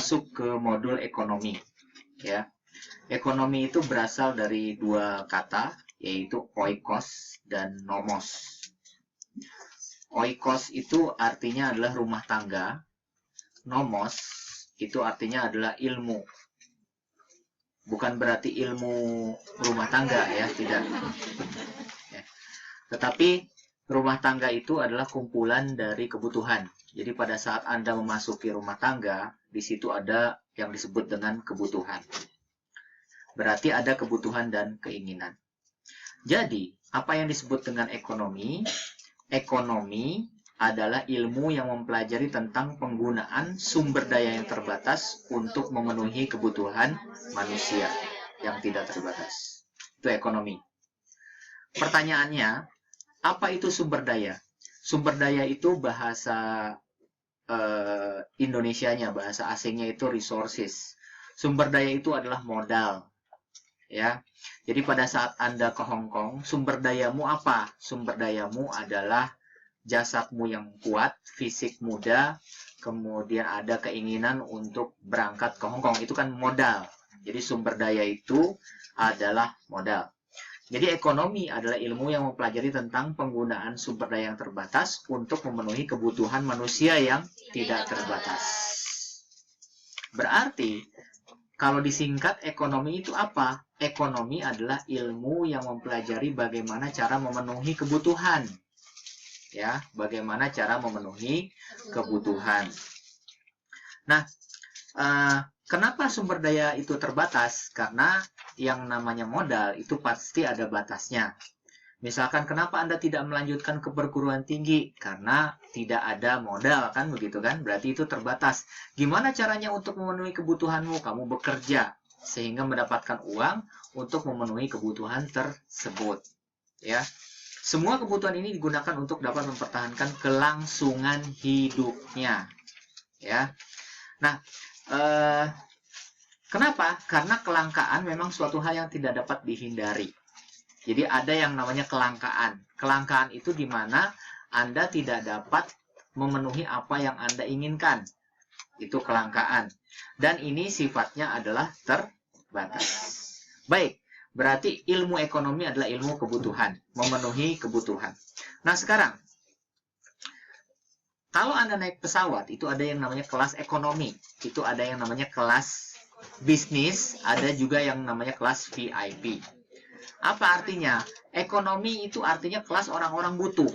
masuk ke modul ekonomi. Ya, ekonomi itu berasal dari dua kata, yaitu oikos dan nomos. Oikos itu artinya adalah rumah tangga, nomos itu artinya adalah ilmu. Bukan berarti ilmu rumah tangga ya, tidak. Ya. Tetapi rumah tangga itu adalah kumpulan dari kebutuhan. Jadi pada saat Anda memasuki rumah tangga, di situ ada yang disebut dengan kebutuhan. Berarti ada kebutuhan dan keinginan. Jadi, apa yang disebut dengan ekonomi? Ekonomi adalah ilmu yang mempelajari tentang penggunaan sumber daya yang terbatas untuk memenuhi kebutuhan manusia yang tidak terbatas. Itu ekonomi. Pertanyaannya, apa itu sumber daya? Sumber daya itu bahasa Indonesianya, bahasa asingnya itu resources. Sumber daya itu adalah modal. Ya. Jadi pada saat Anda ke Hong Kong, sumber dayamu apa? Sumber dayamu adalah jasadmu yang kuat, fisik muda, kemudian ada keinginan untuk berangkat ke Hong Kong. Itu kan modal. Jadi sumber daya itu adalah modal. Jadi ekonomi adalah ilmu yang mempelajari tentang penggunaan sumber daya yang terbatas untuk memenuhi kebutuhan manusia yang tidak terbatas. Berarti, kalau disingkat ekonomi itu apa? Ekonomi adalah ilmu yang mempelajari bagaimana cara memenuhi kebutuhan. Ya, bagaimana cara memenuhi kebutuhan. Nah, kenapa sumber daya itu terbatas? Karena yang namanya modal itu pasti ada batasnya. Misalkan kenapa Anda tidak melanjutkan ke perguruan tinggi? Karena tidak ada modal, kan begitu kan? Berarti itu terbatas. Gimana caranya untuk memenuhi kebutuhanmu? Kamu bekerja sehingga mendapatkan uang untuk memenuhi kebutuhan tersebut. Ya. Semua kebutuhan ini digunakan untuk dapat mempertahankan kelangsungan hidupnya. Ya. Nah, kenapa? Karena kelangkaan memang suatu hal yang tidak dapat dihindari. Jadi ada yang namanya kelangkaan. Kelangkaan itu di mana Anda tidak dapat memenuhi apa yang Anda inginkan. Itu kelangkaan. Dan ini sifatnya adalah terbatas. Baik, berarti ilmu ekonomi adalah ilmu kebutuhan. Memenuhi kebutuhan. Nah sekarang, kalau Anda naik pesawat, itu ada yang namanya kelas ekonomi. Itu ada yang namanya kelas bisnis, ada juga yang namanya kelas VIP. Apa artinya? Ekonomi itu artinya kelas orang-orang butuh.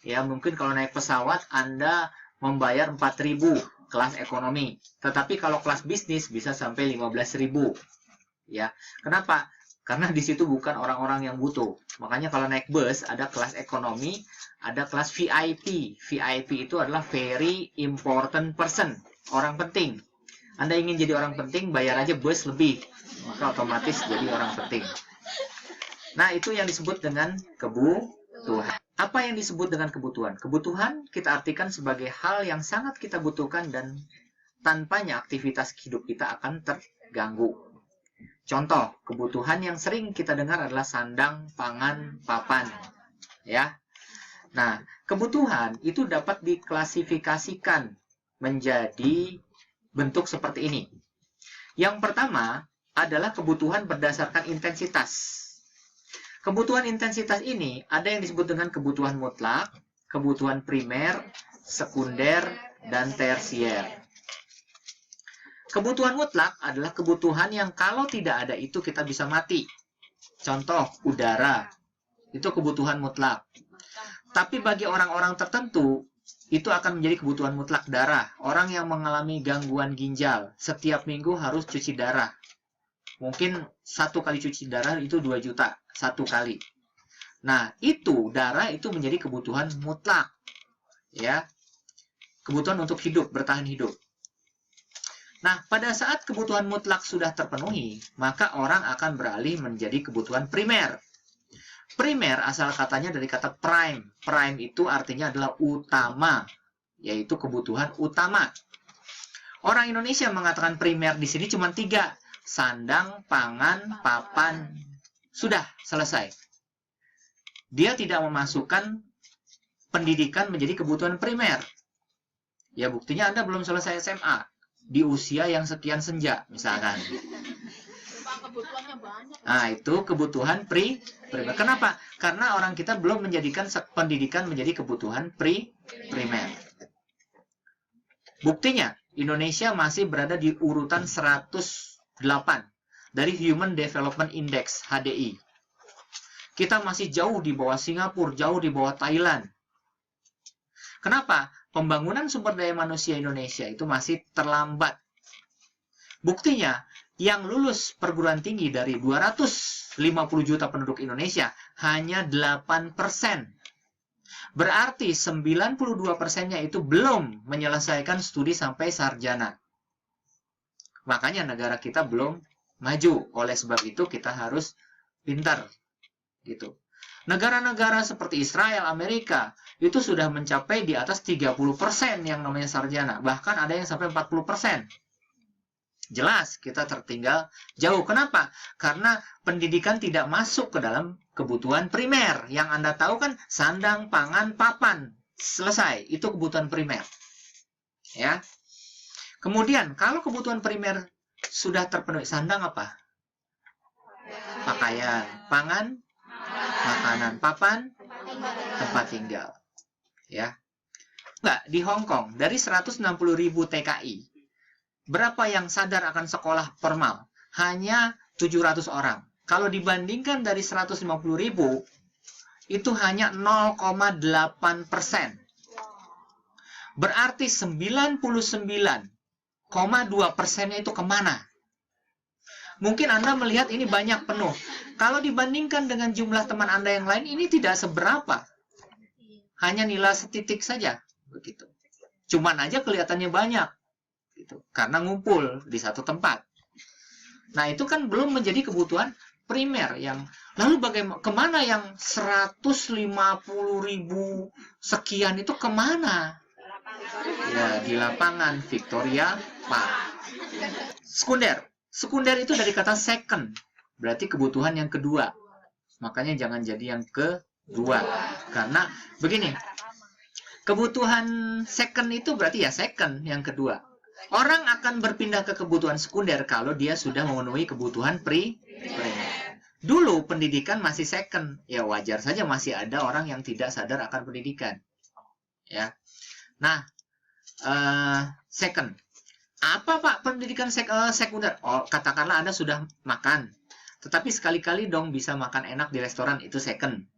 Ya, mungkin kalau naik pesawat Anda membayar 4.000 kelas ekonomi. Tetapi kalau kelas bisnis bisa sampai 15.000. Ya. Kenapa? Karena di situ bukan orang-orang yang butuh. Makanya kalau naik bus ada kelas ekonomi, ada kelas VIP. VIP itu adalah very important person, orang penting. Anda ingin jadi orang penting, bayar aja bus lebih. Maka otomatis jadi orang penting. Nah, itu yang disebut dengan kebutuhan. Apa yang disebut dengan kebutuhan? Kebutuhan kita artikan sebagai hal yang sangat kita butuhkan dan tanpanya aktivitas hidup kita akan terganggu. Contoh, kebutuhan yang sering kita dengar adalah sandang, pangan, papan. Ya. Nah, kebutuhan itu dapat diklasifikasikan menjadi bentuk seperti ini. Yang pertama adalah kebutuhan berdasarkan intensitas. Kebutuhan intensitas ini ada yang disebut dengan kebutuhan mutlak, kebutuhan primer, sekunder, dan tersier. Kebutuhan mutlak adalah kebutuhan yang kalau tidak ada itu kita bisa mati. Contoh, udara. Itu kebutuhan mutlak. Tapi bagi orang-orang tertentu, itu akan menjadi kebutuhan mutlak darah. Orang yang mengalami gangguan ginjal, setiap minggu harus cuci darah. Mungkin 1 kali cuci darah itu 2 juta. 1 kali. Nah, itu darah itu menjadi kebutuhan mutlak. Ya. Kebutuhan untuk hidup, bertahan hidup. Nah, pada saat kebutuhan mutlak sudah terpenuhi, maka orang akan beralih menjadi kebutuhan primer. Primer asal katanya dari kata prime. Prime itu artinya adalah utama, yaitu kebutuhan utama. Orang Indonesia mengatakan primer di sini cuma 3. Sandang, pangan, papan. Sudah, selesai. Dia tidak memasukkan pendidikan menjadi kebutuhan primer. Ya, buktinya Anda belum selesai SMA. di usia yang sekian senja, misalkan. Kebutuhannya banyak. Nah, itu kebutuhan primer. Kenapa? Karena orang kita belum menjadikan pendidikan menjadi kebutuhan primer. Buktinya, Indonesia masih berada di urutan 108 dari Human Development Index, HDI. Kita masih jauh di bawah Singapura, jauh di bawah Thailand. Kenapa? Pembangunan sumber daya manusia Indonesia itu masih terlambat. Buktinya, yang lulus perguruan tinggi dari 250 juta penduduk Indonesia hanya 8%. Berarti 92%-nya itu belum menyelesaikan studi sampai sarjana. Makanya negara kita belum maju. Oleh sebab itu kita harus pintar. Gitu. Negara-negara seperti Israel, Amerika, itu sudah mencapai di atas 30% yang namanya sarjana. Bahkan ada yang sampai 40%. Jelas kita tertinggal jauh. Kenapa? Karena pendidikan tidak masuk ke dalam kebutuhan primer. Yang Anda tahu kan sandang, pangan, papan. Selesai. Itu kebutuhan primer. Ya. Kemudian, kalau kebutuhan primer sudah terpenuhi, sandang apa? Pakaian. Pangan, makanan. Papan, tempat tinggal. Ya. Enggak, di Hong Kong, dari 160.000 TKI, berapa yang sadar akan sekolah formal? Hanya 700 orang. Kalau dibandingkan dari 150.000, itu hanya 0,8%. Berarti 99,2%-nya itu kemana? Mungkin Anda melihat ini banyak penuh. Kalau dibandingkan dengan jumlah teman Anda yang lain, ini tidak seberapa. Hanya nilai setitik saja. Begitu. Cuman aja kelihatannya banyak. Gitu. Karena ngumpul di satu tempat. Nah, itu kan belum menjadi kebutuhan primer. Lalu bagaimana? Kemana yang 150.000 sekian itu kemana? Ya, di lapangan Victoria Park. Sekunder itu dari kata second. Berarti kebutuhan yang kedua. Makanya jangan jadi yang kedua. Karena begini, kebutuhan second itu berarti ya second, yang kedua. Orang akan berpindah ke kebutuhan sekunder kalau dia sudah memenuhi kebutuhan primer. Dulu pendidikan masih second. Ya wajar saja masih ada orang yang tidak sadar akan pendidikan. Ya. Nah, second. Apa Pak pendidikan sekunder? Oh, katakanlah Anda sudah makan. Tetapi sekali-kali dong bisa makan enak di restoran, itu second.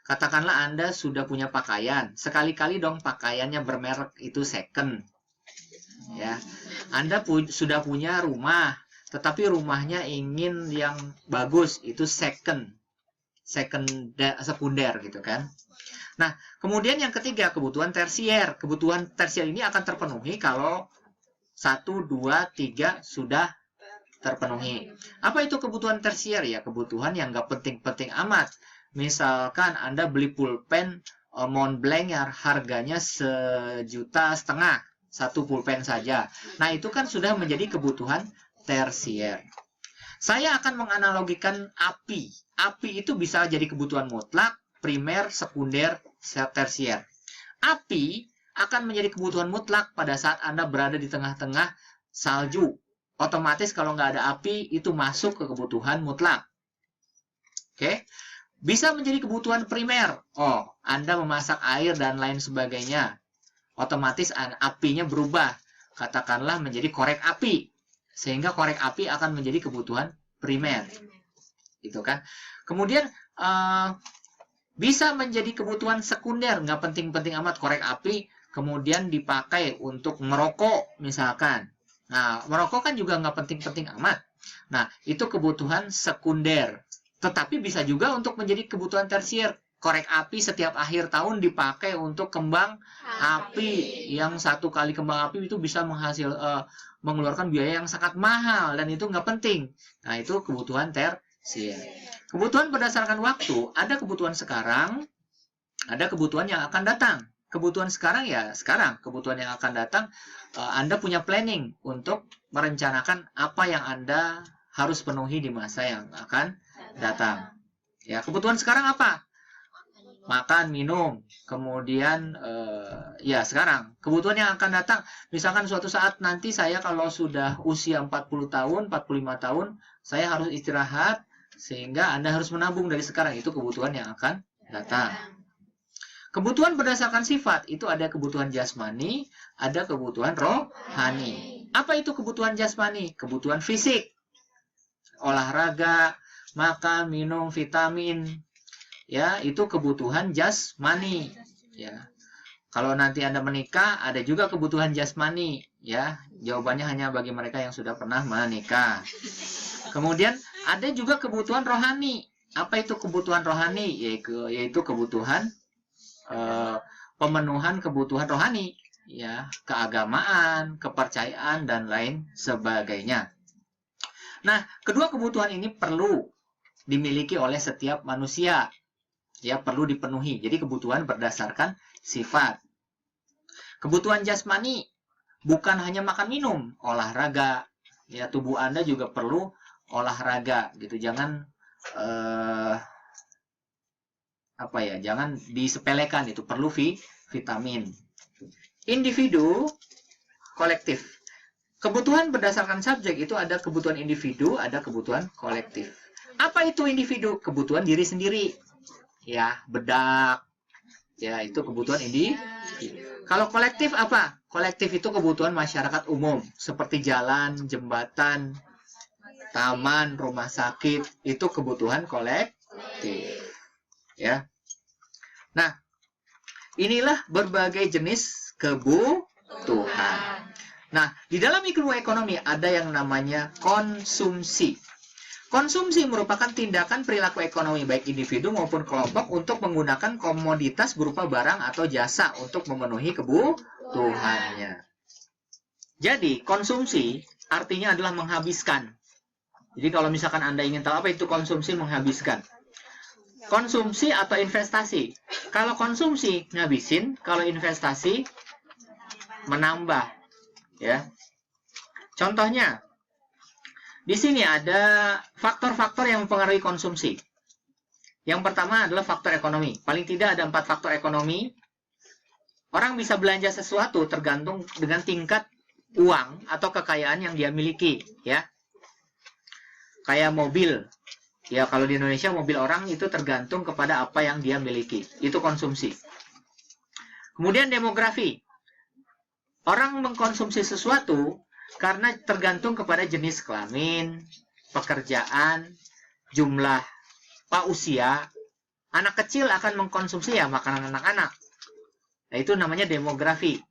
Katakanlah Anda sudah punya pakaian. Sekali-kali dong pakaiannya bermerek, itu second. Ya, Anda sudah punya rumah, tetapi rumahnya ingin yang bagus, itu sekunder gitu kan. Nah, kemudian yang ketiga, kebutuhan tersier. Kebutuhan tersier ini akan terpenuhi kalau 1, 2, 3 sudah terpenuhi. Apa itu kebutuhan tersier? Ya, kebutuhan yang nggak penting-penting amat. Misalkan Anda beli pulpen Montblanc yang harganya 1,5 juta. Satu pulpen saja. Nah, itu kan sudah menjadi kebutuhan tersier. Saya akan menganalogikan API. API itu bisa jadi kebutuhan mutlak, primer, sekunder, tersier. API akan menjadi kebutuhan mutlak pada saat Anda berada di tengah-tengah salju. Otomatis kalau nggak ada API, itu masuk ke kebutuhan mutlak. Oke? Bisa menjadi kebutuhan primer. Oh, Anda memasak air dan lain sebagainya. Otomatis apinya berubah, katakanlah menjadi korek api, sehingga korek api akan menjadi kebutuhan primer, gitu kan. Kemudian bisa menjadi kebutuhan sekunder, nggak penting-penting amat korek api, kemudian dipakai untuk merokok misalkan. Nah, merokok kan juga nggak penting-penting amat. Nah, itu kebutuhan sekunder, tetapi bisa juga untuk menjadi kebutuhan tersier. Korek api setiap akhir tahun dipakai untuk kembang api. Yang satu kali kembang api itu bisa mengeluarkan biaya yang sangat mahal. Dan itu nggak penting. Nah, itu kebutuhan tersier. Kebutuhan berdasarkan waktu. Ada kebutuhan sekarang. Ada kebutuhan yang akan datang. Kebutuhan sekarang ya sekarang. Kebutuhan yang akan datang. Anda punya planning untuk merencanakan apa yang Anda harus penuhi di masa yang akan datang. Ya, kebutuhan sekarang apa? makan, minum, kemudian ya sekarang kebutuhan yang akan datang, misalkan suatu saat nanti saya kalau sudah usia 40 tahun, 45 tahun, saya harus istirahat sehingga Anda harus menabung dari sekarang, itu kebutuhan yang akan datang. Kebutuhan berdasarkan sifat, itu ada kebutuhan jasmani, ada kebutuhan rohani. Apa itu kebutuhan jasmani? Kebutuhan fisik, olahraga, makan, minum, vitamin, ya itu kebutuhan jasmani. Ya, kalau nanti Anda menikah, ada juga kebutuhan jasmani. Ya, jawabannya hanya bagi mereka yang sudah pernah menikah. Kemudian ada juga kebutuhan rohani. Apa itu kebutuhan rohani? Yaitu kebutuhan pemenuhan kebutuhan rohani, ya, keagamaan, kepercayaan dan lain sebagainya. Nah, kedua kebutuhan ini perlu dimiliki oleh setiap manusia, ya, perlu dipenuhi. Jadi kebutuhan berdasarkan sifat. Kebutuhan jasmani bukan hanya makan minum, olahraga, ya, tubuh Anda juga perlu olahraga gitu. Jangan jangan disepelekan, itu perlu vitamin. Individu, kolektif. Kebutuhan berdasarkan subjek itu ada kebutuhan individu, ada kebutuhan kolektif. Apa itu individu? Kebutuhan diri sendiri. Ya, bedak. Ya, itu kebutuhan individu. Kalau kolektif apa? Kolektif itu kebutuhan masyarakat umum, seperti jalan, jembatan, taman, rumah sakit, itu kebutuhan kolektif. Ya. Nah, inilah berbagai jenis kebutuhan. Nah, di dalam ilmu ekonomi ada yang namanya konsumsi. Konsumsi merupakan tindakan perilaku ekonomi baik individu maupun kelompok untuk menggunakan komoditas berupa barang atau jasa untuk memenuhi kebutuhannya. Jadi, konsumsi artinya adalah menghabiskan. Jadi, kalau misalkan Anda ingin tahu apa itu konsumsi, menghabiskan. Konsumsi atau investasi. Kalau konsumsi ngabisin, kalau investasi menambah, ya. Contohnya, di sini ada faktor-faktor yang mempengaruhi konsumsi. Yang pertama adalah faktor ekonomi. Paling tidak ada 4 faktor ekonomi. Orang bisa belanja sesuatu tergantung dengan tingkat uang atau kekayaan yang dia miliki, ya. Kayak mobil. Ya, kalau di Indonesia mobil orang itu tergantung kepada apa yang dia miliki. Itu konsumsi. Kemudian demografi. Orang mengkonsumsi sesuatu karena tergantung kepada jenis kelamin, pekerjaan, jumlah usia. Anak kecil akan mengkonsumsi ya makanan anak-anak. Nah, itu namanya demografi.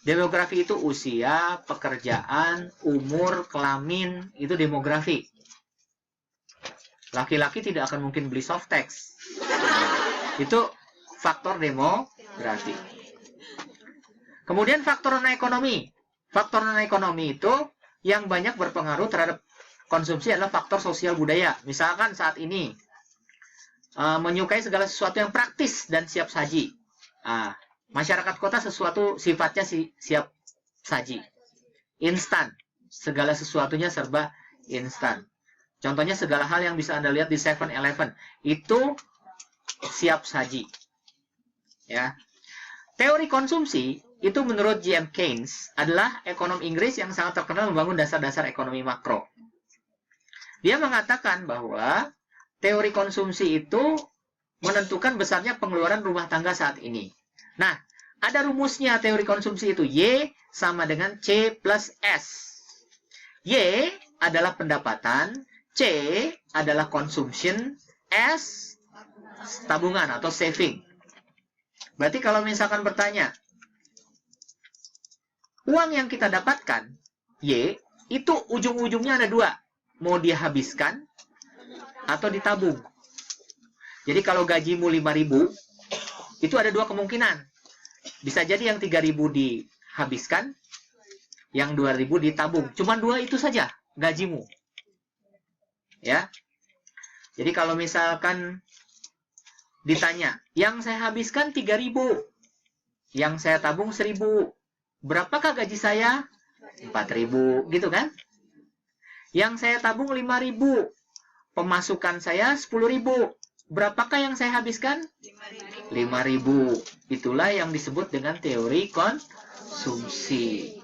Demografi itu usia, pekerjaan, umur, kelamin, itu demografi. Laki-laki tidak akan mungkin beli Softex. Itu faktor demografi. Kemudian faktor non-ekonomi. Faktor non-ekonomi itu yang banyak berpengaruh terhadap konsumsi adalah faktor sosial budaya. Misalkan saat ini menyukai segala sesuatu yang praktis dan siap saji. Masyarakat kota sesuatu sifatnya siap saji. Instan. Segala sesuatunya serba instan. Contohnya segala hal yang bisa Anda lihat di 7-Eleven itu siap saji. Ya. Teori konsumsi itu menurut J.M. Keynes adalah ekonom Inggris yang sangat terkenal membangun dasar-dasar ekonomi makro. Dia mengatakan bahwa teori konsumsi itu menentukan besarnya pengeluaran rumah tangga saat ini. Nah, ada rumusnya teori konsumsi itu. Y sama dengan C plus S. Y adalah pendapatan, C adalah consumption, S tabungan atau saving. Berarti kalau misalkan bertanya, uang yang kita dapatkan, Y, itu ujung-ujungnya ada 2. Mau dihabiskan atau ditabung. Jadi kalau gajimu 5.000, itu ada 2 kemungkinan. Bisa jadi yang 3.000 dihabiskan, yang 2.000 ditabung. Cuma 2 itu saja gajimu. Ya. Jadi kalau misalkan ditanya, yang saya habiskan 3.000, yang saya tabung 1.000, berapakah gaji saya? 4.000, gitu kan? Yang saya tabung 5.000, pemasukan saya 10.000, Berapakah yang saya habiskan? 5.000. Itulah yang disebut dengan teori konsumsi.